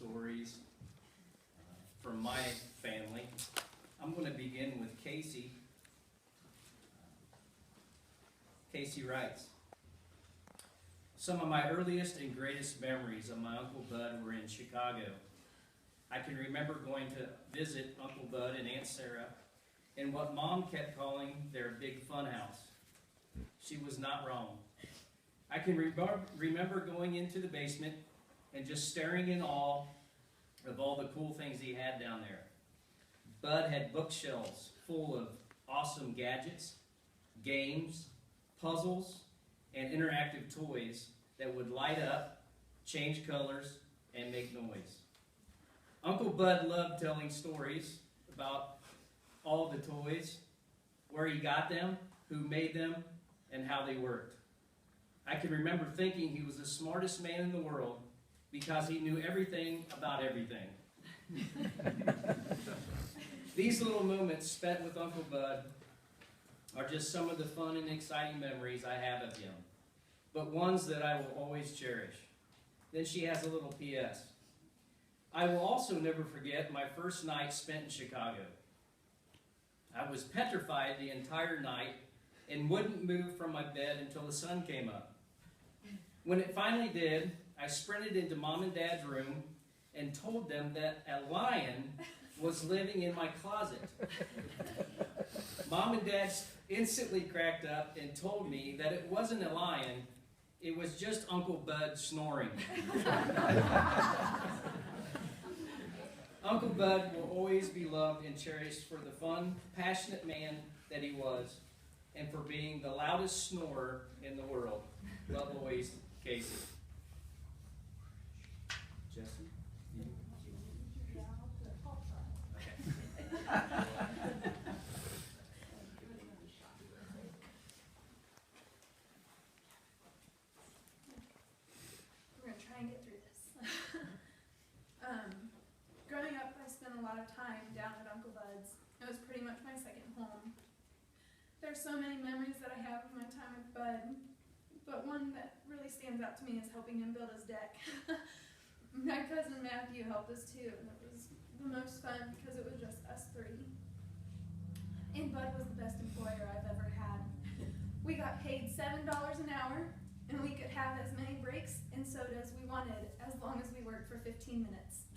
stories from my family. I'm going to begin with Casey. Casey writes, some of my earliest and greatest memories of my Uncle Bud were in Chicago. I can remember going to visit Uncle Bud and Aunt Sarah in what Mom kept calling their big fun house. She was not wrong. I can remember going into the basement and just staring in awe of all the cool things he had down there. Bud had bookshelves full of awesome gadgets, games, puzzles, and interactive toys that would light up, change colors, and make noise. Uncle Bud loved telling stories about all the toys, where he got them, who made them, and how they worked. I can remember thinking he was the smartest man in the world because he knew everything about everything. These little moments spent with Uncle Bud are just some of the fun and exciting memories I have of him, but ones that I will always cherish. Then she has a little P.S. I will also never forget my first night spent in Chicago. I was petrified the entire night and wouldn't move from my bed until the sun came up. When it finally did, I sprinted into Mom and Dad's room and told them that a lion was living in my closet. Mom and Dad instantly cracked up and told me that it wasn't a lion, it was just Uncle Bud snoring. Uncle Bud will always be loved and cherished for the fun, passionate man that he was, and for being the loudest snorer in the world. Love always, Casey. Jesse? We're going to try and get through this. Growing up, I spent a lot of time down at Uncle Bud's. It was pretty much my second home. There's so many memories that I have of my time with Bud, but one that really stands out to me is helping him build his deck. My cousin Matthew helped us too, and it was the most fun because it was just us three. And Bud was the best employer I've ever had. We got paid $7 an hour, and we could have as many breaks and sodas we wanted as long as we worked for 15 minutes.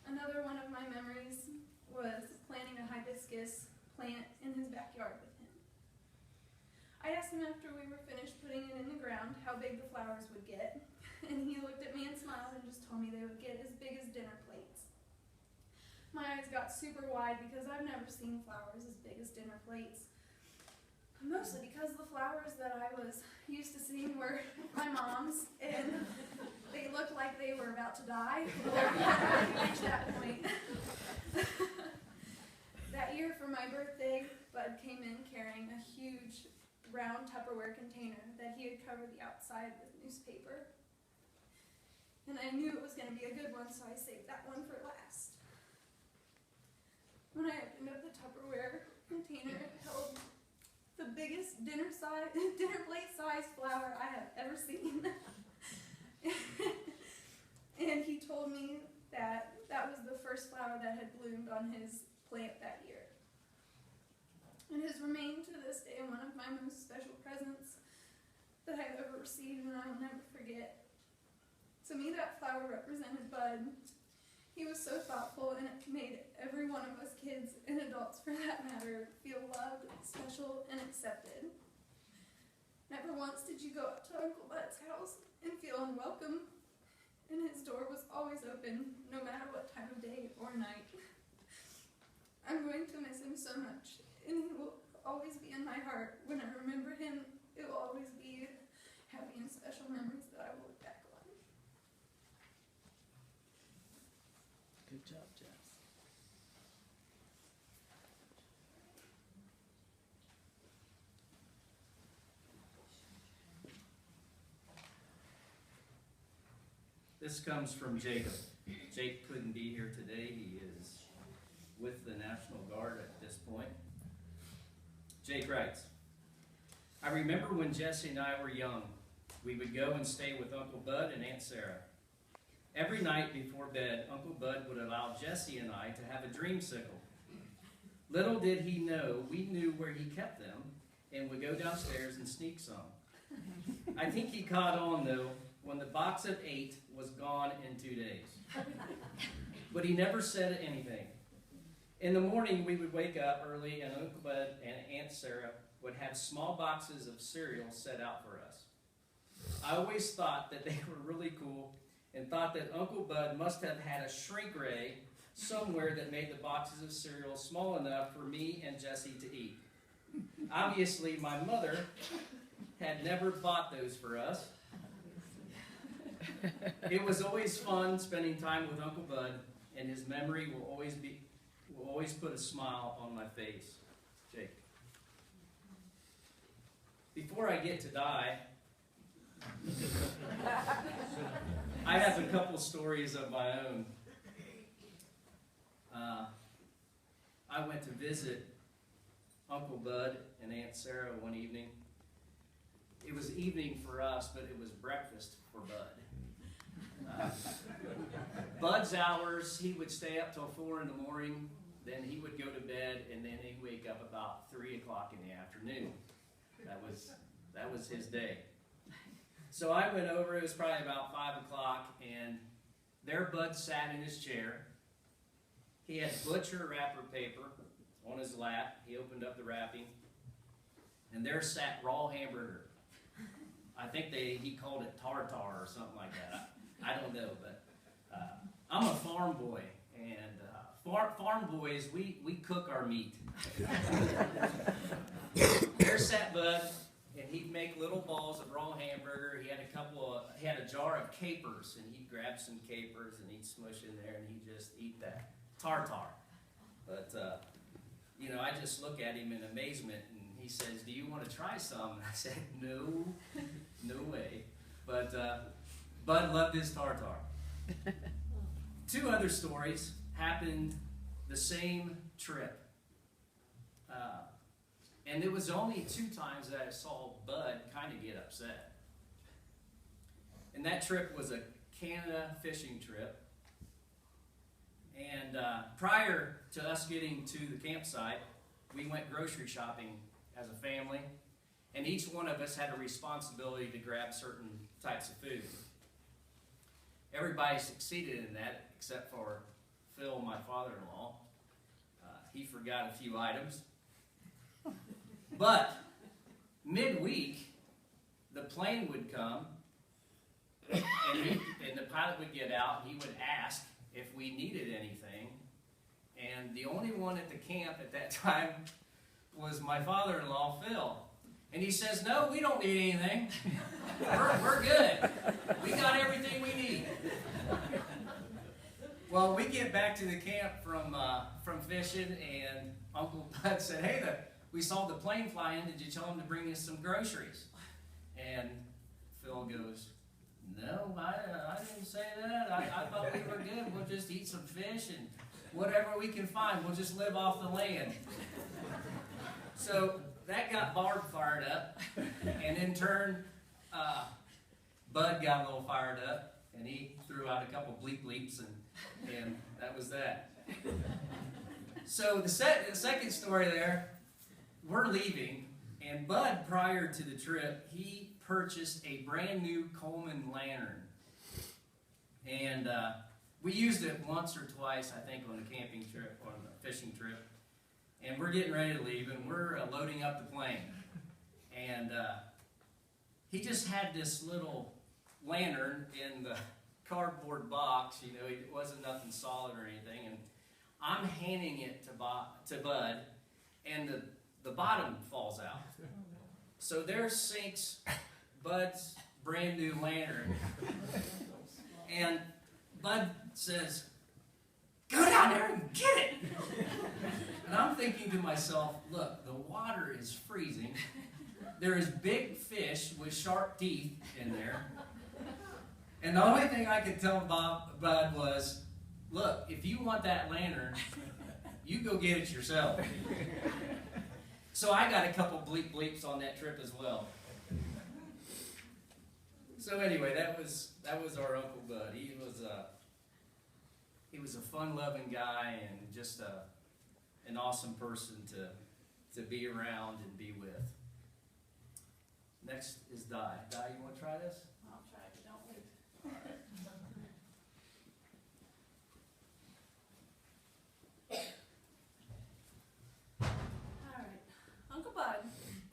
Another one of my memories was planting a hibiscus plant in his backyard with him. I asked him after we were finished putting it in the ground how big the flowers would get, and he looked at me and smiled and just told me they would get as big as dinner plates. My eyes got super wide because I've never seen flowers as big as dinner plates. Mostly because the flowers that I was used to seeing were my mom's, and they looked like they were about to die or had reached that point. That year for my birthday, Bud came in carrying a huge round Tupperware container that he had covered the outside with newspaper. And I knew it was going to be a good one, so I saved that one for last. When I opened up the Tupperware container, it held the biggest dinner plate size flower I have ever seen. And he told me that that was the first flower that had bloomed on his plant that year. It has remained to this day one of my most special presents that I've ever received, and I will never forget. To me, that flower represented Bud. He was so thoughtful, and it made every one of us kids, and adults for that matter, feel loved, special, and accepted. Never once did you go up to Uncle Bud's house and feel unwelcome, and his door was always open, no matter what time of day or night. I'm going to miss him so much, and he will always be in my heart. When I remember him, it will always be happy and special memories that I will look back on. Good job, Jess. This comes from Jacob. Jake couldn't be here today. He is with the National Guard at this point. Jake writes, I remember when Jesse and I were young, we would go and stay with Uncle Bud and Aunt Sarah. Every night before bed, Uncle Bud would allow Jesse and I to have a dreamsicle. Little did he know we knew where he kept them and would go downstairs and sneak some. I think he caught on, though, when the box of 8 was gone in 2 days. But he never said anything. In the morning, we would wake up early, and Uncle Bud and Aunt Sarah would have small boxes of cereal set out for us. I always thought that they were really cool and thought that Uncle Bud must have had a shrink ray somewhere that made the boxes of cereal small enough for me and Jesse to eat. Obviously, my mother had never bought those for us. It was always fun spending time with Uncle Bud, and his memory will always put a smile on my face. Jake. Before I get to die, I have a couple stories of my own. I went to visit Uncle Bud and Aunt Sarah one evening. It was evening for us, but it was breakfast for Bud. Bud's hours, he would stay up till 4 in the morning, then he would go to bed, and then he'd wake up about 3 o'clock in the afternoon. That was his day. So I went over, it was probably about 5 o'clock, and there Bud sat in his chair. He had butcher wrapper paper on his lap. He opened up the wrapping, and there sat raw hamburger. I think he called it tartar or something like that. I don't know, but I'm a farm boy, and farm boys, we cook our meat. There sat Bud, and he'd make little balls of raw hamburger. He had a jar of capers, and he'd grab some capers and he'd smush in there, and he'd just eat that tartar. But I just look at him in amazement, and he says, "Do you want to try some?" And I said, "No, no way." But Bud loved his tartar. 2 other stories happened the same trip. And it was only 2 times that I saw Bud kind of get upset. And that trip was a Canada fishing trip. And prior to us getting to the campsite, we went grocery shopping as a family. And each one of us had a responsibility to grab certain types of food. Everybody succeeded in that except for Phil, my father-in-law. He forgot a few items. But midweek, the plane would come, and the pilot would get out, and he would ask if we needed anything. And the only one at the camp at that time was my father-in-law, Phil. And he says, "No, we don't need anything. We're good. We got everything we need." Well, we get back to the camp from fishing, and Uncle Bud said, "Hey, we saw the plane fly in. Did you tell him to bring us some groceries?" And Phil goes, "No, I didn't say that. I thought we were good. We'll just eat some fish and whatever we can find. We'll just live off the land." So that got Barb fired up, and in turn, Bud got a little fired up, and he threw out a couple bleep bleeps, and that was that. So the second story there, we're leaving, and Bud, prior to the trip, he purchased a brand new Coleman lantern. And we used it once or twice, I think, on the camping trip, on the fishing trip. And we're getting ready to leave, and we're loading up the plane. And he just had this little lantern in the cardboard box. It wasn't nothing solid or anything. And I'm handing it to Bud, and the bottom falls out. So there sinks Bud's brand new lantern. And Bud says, "Go down there and get it." And I'm thinking to myself, look, the water is freezing. There is big fish with sharp teeth in there. And the only thing I could tell Bud was, look, if you want that lantern, you go get it yourself. So I got a couple bleep bleeps on that trip as well. So anyway, that was our Uncle Bud. He was a fun-loving guy and just an awesome person to be around and be with. Next is Di. Di, you want to try this? I'll try it, don't leave. Alright. Uncle Bud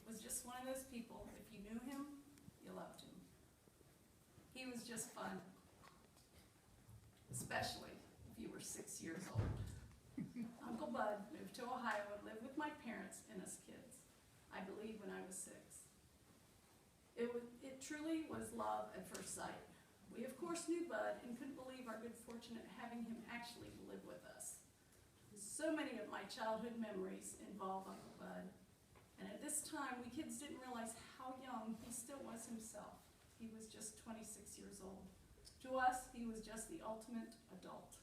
was just one of those people, if you knew him, you loved him. He was just fun. Especially if you were 6 years old. Uncle Bud moved to Ohio and lived with my parents and us kids. I believe when I was 6. It truly was love at first sight. We of course knew Bud and couldn't believe our good fortune at having him actually live with us. So many of my childhood memories involve Uncle Bud. And at this time, we kids didn't realize how young he still was himself. He was just 26 years old. To us, he was just the ultimate adult.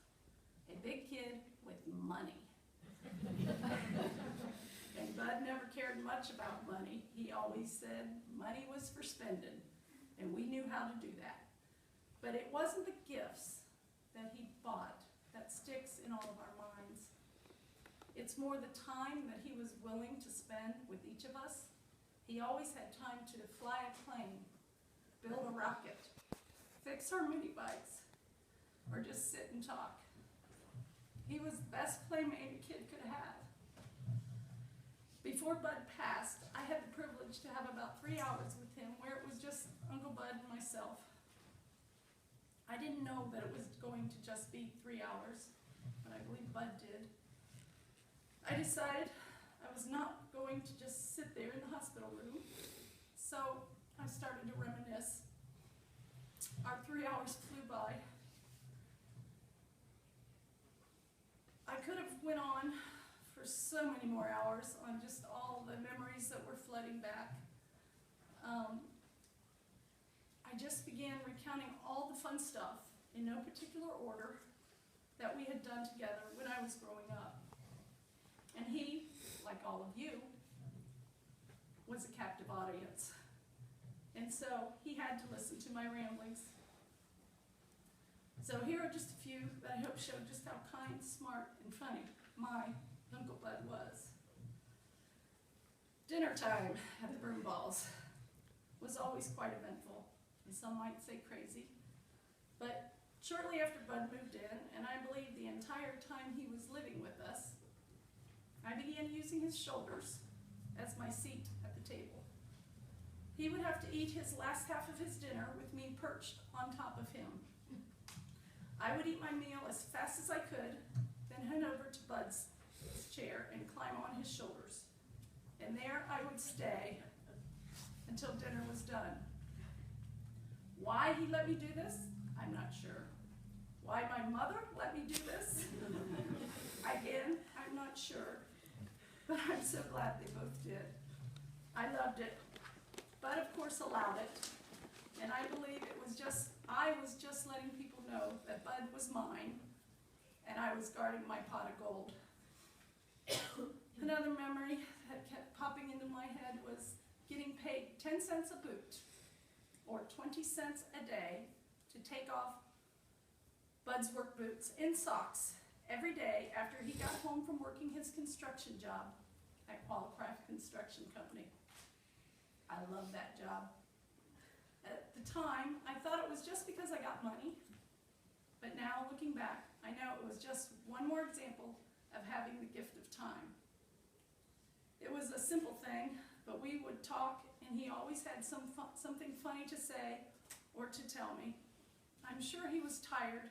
A big kid with money. And Bud never cared much about money. He always said money was for spending, and we knew how to do that. But it wasn't the gifts that he bought that sticks in all of our minds. It's more the time that he was willing to spend with each of us. He always had time to fly a plane, build a rocket, fix our mini bikes, or just sit and talk. He was the best playmate a kid could have. Before Bud passed, I had the privilege to have about 3 hours with him where it was just Uncle Bud and myself. I didn't know that it was going to just be 3 hours, but I believe Bud did. I decided I was not going to just sit there in the hospital room, so I started to reminisce. Our 3 hours flew by. I could have went on for so many more hours on just all the memories that were flooding back. I just began recounting all the fun stuff in no particular order that we had done together when I was growing up. And he, like all of you, was a captive audience. And so he had to listen to my ramblings. So here are just a few that I hope show just how kind, smart, and funny my Uncle Bud was. Dinner time at the Brumbaughs was always quite eventful, and some might say crazy. But shortly after Bud moved in, and I believe the entire time he was living with us, I began using his shoulders as my seat at the table. He would have to eat his last half of his dinner with me perched on top of him. I would eat my meal as fast as I could, then head over to Bud's chair and climb on his shoulders. And there I would stay until dinner was done. Why he let me do this, I'm not sure. Why my mother let me do this, again, I'm not sure. But I'm so glad they both did. I loved it. Bud, of course, allowed it. And I believe I was just letting people know that Bud was mine, and I was guarding my pot of gold. Another memory that kept popping into my head was getting paid 10 cents a boot, or 20 cents a day, to take off Bud's work boots and socks every day after he got home from working his construction job at Qualicraft Construction Company. I love that job. At the time, I thought it was just because I got money, but now looking back, I know it was just one more example of having the gift of time. It was a simple thing, but we would talk, and he always had something funny to say or to tell me. I'm sure he was tired,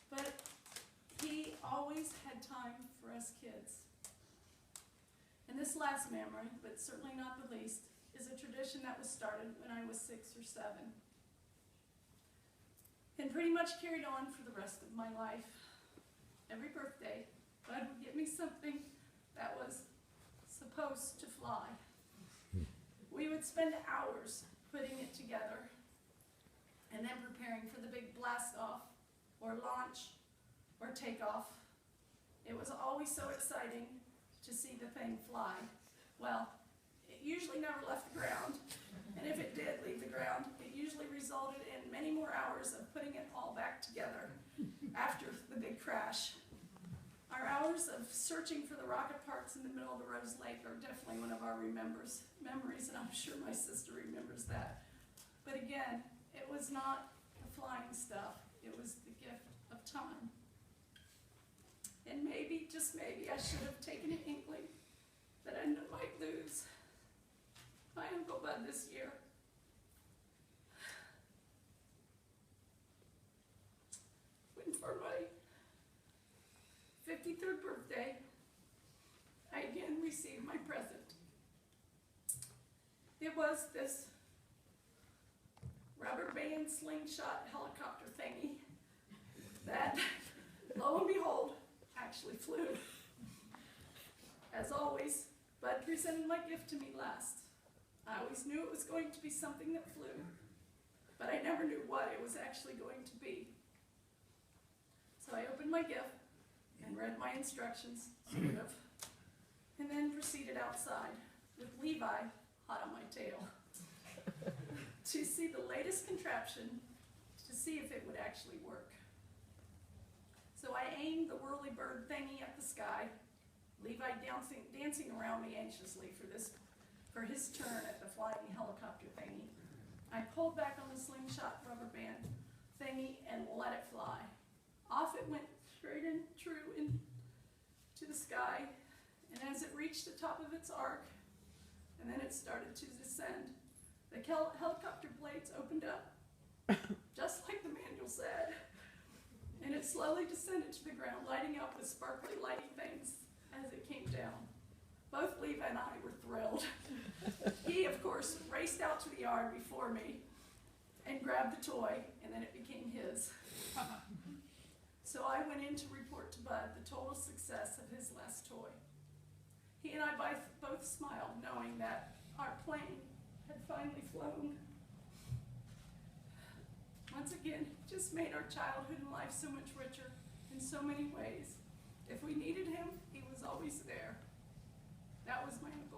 but he always had time for us kids. And this last memory, but certainly not the least, is a tradition that was started when I was 6 or 7. And pretty much carried on for the rest of my life. Every birthday, Bud would get me something that was supposed to fly. We would spend hours putting it together and then preparing for the big blast off or launch or takeoff. It was always so exciting to see the thing fly. Well, it usually never left the ground, and if it did leave the ground, it usually resulted in many more hours of putting it all back together after the big crash. Our hours of searching for the rocket parts in the middle of the Rose Lake are definitely one of our memories, and I'm sure my sister remembers that. But again, it was not the flying stuff, it was the gift of time. And maybe, just maybe, I should have taken an inkling that I might lose my Uncle Bud this year. When for my 53rd birthday, I again received my present. It was this rubber band slingshot helicopter thingy that, lo and behold, actually flew. As always, Bud presented my gift to me last. I always knew it was going to be something that flew, but I never knew what it was actually going to be. So I opened my gift and read my instructions, sort of, and then proceeded outside with Levi hot on my tail to see the latest contraption to see if it would actually work. So I aimed the whirly bird thingy at the sky, Levi dancing around me anxiously for his turn at the flying helicopter thingy. I pulled back on the slingshot rubber band thingy and let it fly. Off it went straight and true into the sky, and as it reached the top of its arc, and then it started to descend, the helicopter blades opened up, just like the manual said, and it slowly descended to the ground, lighting up with sparkly lighty things as it came down. Both Levi and I were thrilled. He, of course, raced out to the yard before me and grabbed the toy, and then it became his. So I went in to report to Bud the total success of his last toy. He and I both smiled, knowing that our plane had finally flown. Once again, he just made our childhood and life so much richer in so many ways. If we needed him, he was always there. That was my Uncle